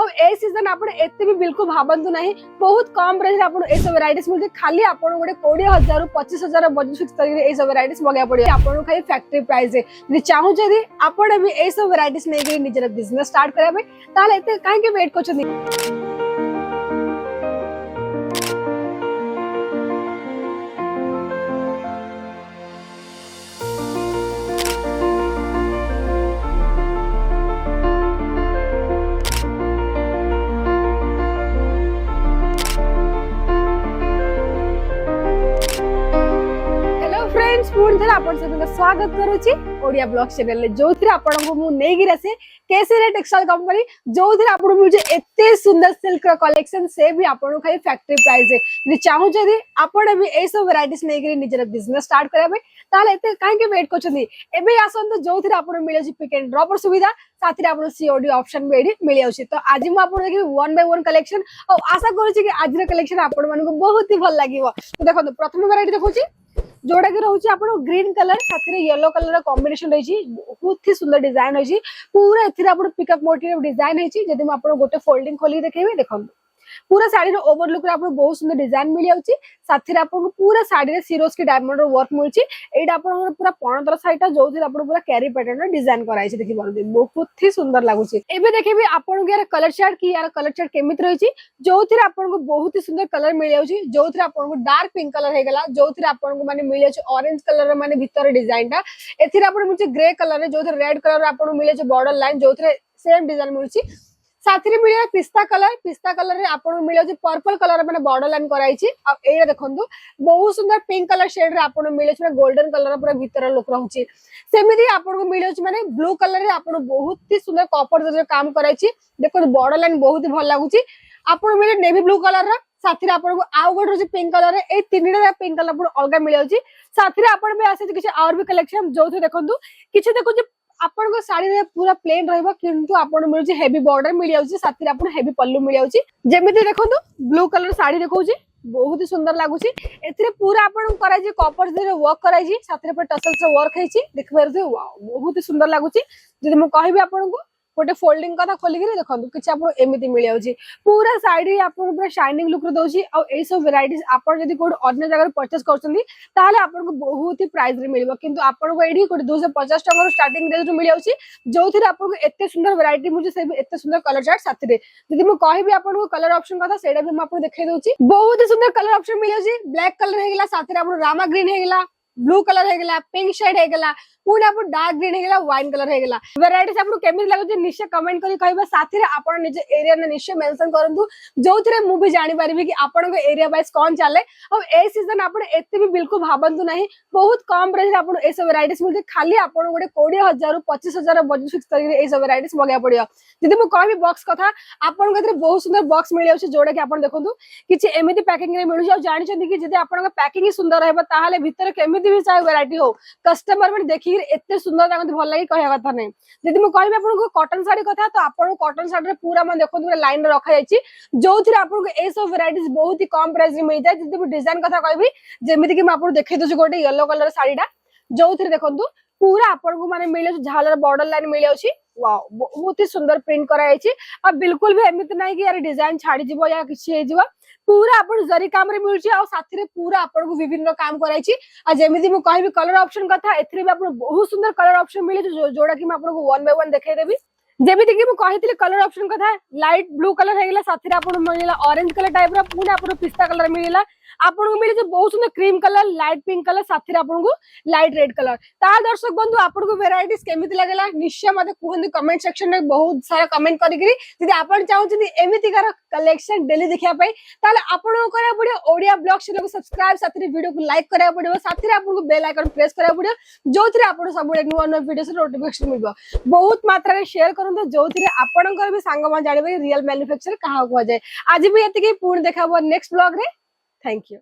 अब ए सीजन आपण एते भी बिल्कुल भाबंतु नाही बहुत कम प्राइस आपण ए सब वैरायटीज मिलते खाली आपण गोटे 20000 रु 25000 बजेट फिक्स करके ए सब वैरायटीज मगा पड़े आपण खाली फैक्ट्री प्राइस जे चाहू जदी आपण भी ए सब वैरायटीज नै के निजर बिजनेस स्टार्ट करबे ताले एते काहे के वेट करछथि। स्वागत करुची ओडिया ब्लॉग चैनल ले जो थिरे आपन को मु नै गिरा से केसरी टेक्सटाइल कंपनी जो थिरे आपन मुझे एते सुंदर सिल्क कलेक्शन से भी आपन खाली फैक्ट्री प्राइस है जे चाहू जदी आपन भी ए सब वैरायटीज नै गिरी निजर बिजनेस स्टार्ट करबे ताले एते काहे के वेट करछथि एबे आसन जो थिरे आपन मिले छी पिक एंड ड्रॉप सुविधा साथी आपन सीओडी ऑप्शन भी एडी मिल जाउछी। तो आज मु आपन देखि 1 बाय 1 कलेक्शन और आशा करू छी कि आज रे कलेक्शन आपन मन को बहुत ही भल लागिवो। तो देखो प्रथम वैरायटी देखौची जोड़ा कि रोचे आपन ग्रीन कलर साथरे येलो कलर कॉम्बिनेशन रही बहुत ही सुंदर डिजाइन रही पूरा एथिरे आपन पिकअप मोटिव डिजाइन है जदि म आपन गोटे फोल्डिंग खोली देखेबे देखो पूरा साड़ी रो ओवर लुक रे आपन बहुत सुंदर डिजाइन मिल जाउची साथरे आपन पूरा साड़ी रे सिरोज के डायमंड रो वर्क मिलची एटा आपन पूरा पणतर साइडा जोथि आपन पूरा कैरी पैटर्न रो डिजाइन कराई छै देखि पारबे बहुत ही सुंदर लागुची। एबे देखेबे आपन यार कलर चार्ट की यार कलर चार्ट केमित रही जोथि आपन को बहुत ही सुंदर कलर मिल जाउची जोथि आपन को डार्क पिंक कलर हे गेला जोथि आपन को माने मिल जाउची ऑरेंज कलर रे माने भीतर डिजाइन ता एथिरे आपन मुझे ग्रे कलर रे जोथि रेड कलर रे आपन मिल जाउची बॉर्डर लाइन जोथि सेम डिजाइन मिलची साथरे मिले पिस्ता कलर रे आपन मिले जे पर्पल कलर माने बॉर्डर लाइन कराई छी। अब एरा देखंतु बहुत सुंदर पिंक कलर शेड रे आपन मिले छ गोल्डन कलर पूरा भीतर लुक रहउची सेमिति आपन को मिले छ माने ब्लू कलर रे आपन बहुत ही सुंदर कॉपर जे काम कराई छी देखो बॉर्डर लाइन बहुत ही भल लागुची आपन मिले नेवी ब्लू कलर रे साथरे आपन को आउ गोट जे पिंक कलर रे ए तीनटा पिंक कलर आपन अलगा मिले छी साथरे आपन भी आसे किछ और भी कलेक्शन जो देखंतु किछ देखो आपन को साड़ी रे पूरा प्लेन रहबो किंतु आपन मिल जे हेवी बॉर्डर मिल जाउची साथरे आपन हेवी पल्लू मिल जाउची जेमिति देखंतु ब्लू कलर साड़ी देखौची बहुत ही सुंदर लागुची एथिरे पूरा आपन कराई जे कॉपर जे वर्क कराई जी साथरे पर टसल से वर्क हेची देखबे रे वाओ बहुत ही सुंदर लागुची जदि म कहबी आपन को गोटे फोल्डिंग कथा खोली के देखंतु किछ आपन एमिति मिल जाउची पूरा साइड रे आपन पूरा शाइनिंग लुक रे दोची आ ए सब वैरायटीज आपन जदि कोड अन्य जगह परचेस करछंदी ताले आपन को बहुत ही प्राइस रे मिलबो किंतु आपन को एडी कोड 250 टका रो स्टार्टिंग रेंज रो मिल जाउची जोथिरे आपन को एते सुंदर वैरायटी मुझे से एते सुंदर कलर चार्ट साथी रे जदि म कहबी आपन को कलर ऑप्शन कथा सेडा भी म आपन देखाई दोची बहुत ही सुंदर कलर ऑप्शन मिल जाउची ब्लैक कलर हे गेला साथी रे आपन रामा ग्रीन हे गेला ब्लू कलर हे गेला पिंक शेड हे गेला पूरा आपन डार्क ग्रीन हे गेला वाइन कलर हे गेला वैरायटीज आपन केमित लागो जे निश्चय कमेंट करी कहबा साथी रे आपन निजे एरिया ने निश्चय मेंशन करंतु जोथिरे मु भी जानि परबी कि आपन को एरिया वाइज कोन चाले अब ए सीजन आपन एते भी बिल्कुल भाबंतु नाही बहुत कम प्राइस रे आपन ए सब वैरायटीज मिलते खाली आपन गोटे 20000 रु 25000 बजेट फिक्स करके ए सब वैरायटीज मगा पड़ियो जदि मु कहबी बॉक्स कथा आपन को बहुत सुंदर बॉक्स मिल जाउछ जोडा कि आपन देखंतु किछि एमिति पैकिंग रे मिलु जाउ जानि छथि कि जदि आपन का पैकिंग ही सुंदर रहबा ताहाले भीतर केमिति भी चाहे वैरायटी हो कस्टमर मन देखि एते सुंदर ताकत भल लागि कहया कथा नै जदि म कहबी आपन को कॉटन साड़ी कथा तो आपन कॉटन साड़ी रे पूरा मन देखो पूरा लाइन रे रखा जायछि जोथिरे आपन को ए सब वैरायटीज बहुत ही कम प्राइस रे मिल जाय जदि म डिजाइन कथा कहबी जेमिति कि म आपन देखै दोछि गोटे येलो कलर साड़ीटा जोथिरे देखंतु पूरा आपन को माने मिले झालर बॉर्डर लाइन मिल जाउछि वाओ बहुत ही सुंदर प्रिंट करा जायछि आ बिल्कुल भी एमिति नै कि यार डिजाइन छाडी जिवो या किछि हे जिवो पूरा आपन जरी काम रे मिलछि आ साथी रे पूरा आपन को विभिन्न काम कराइछि आ जेमिति मु कहबी कलर ऑप्शन कथा एथरे भी आपन बहुत सुंदर कलर ऑप्शन मिले जोडा कि म आपन को 1 बाय 1 देखाई देबी जेमिति कि मु कहितली कलर ऑप्शन कथा लाइट ब्लू कलर हे गेला साथी रे आपन मिलला ऑरेंज कलर टाइप रा पूरा आपन पिस्ता कलर मिलला आपन को मिले जे बहुत सुंदर cream colour light pink colour साथी रे आपन को लाइट रेड कलर ता दर्शक बंधु आपन को वैरायटीज केमिति लागला निश्चय मते कहंदी कमेंट सेक्शन में बहुत सारा कमेंट करी यदि आपन चाहउछथि एमिति कर कलेक्शन डेली देखिया पई ताले आपन को करा पड़ियो ओडिया ब्लॉग चैनल को सब्सक्राइब साथी रे वीडियो को लाइक करा पड़ियो साथी रे आपन को बेल आइकन प्रेस करा पड़ियो जोथिरे आपन सब नुवा नुवा वीडियो से नोटिफिकेशन मिलबो बहुत मात्रा रे शेयर करंतो जोथिरे आपनकर भी सांग मा जानिबे रियल मैन्युफैक्चर कहा को जाय आज भी एतिके पूर्ण देखाबो नेक्स्ट ब्लॉग रे थैंक यू।